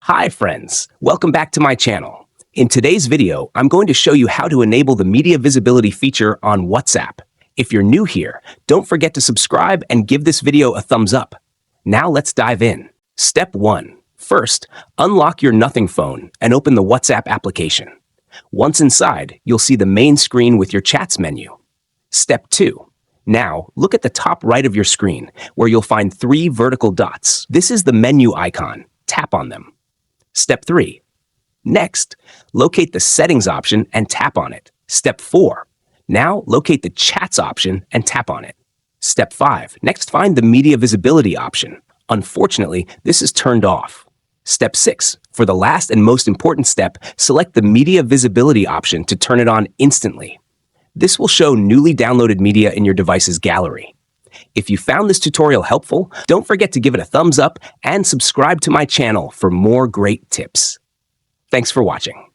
Hi friends, welcome back to my channel. In today's video, I'm going to show you how to enable the media visibility feature on WhatsApp. If you're new here, don't forget to subscribe and give this video a thumbs up. Now let's dive in. Step 1. First, unlock your Nothing phone and open the WhatsApp application. Once inside, you'll see the main screen with your chats menu. Step 2. Now, look at the top right of your screen, where you'll find 3 vertical dots. This is the menu icon. Tap on them. Step 3. Next, locate the Settings option and tap on it. Step 4. Now, locate the Chats option and tap on it. Step 5. Next, find the Media Visibility option. Unfortunately, this is turned off. Step 6. For the last and most important step, select the Media Visibility option to turn it on instantly. This will show newly downloaded media in your device's gallery. If you found this tutorial helpful, don't forget to give it a thumbs up and subscribe to my channel for more great tips. Thanks for watching.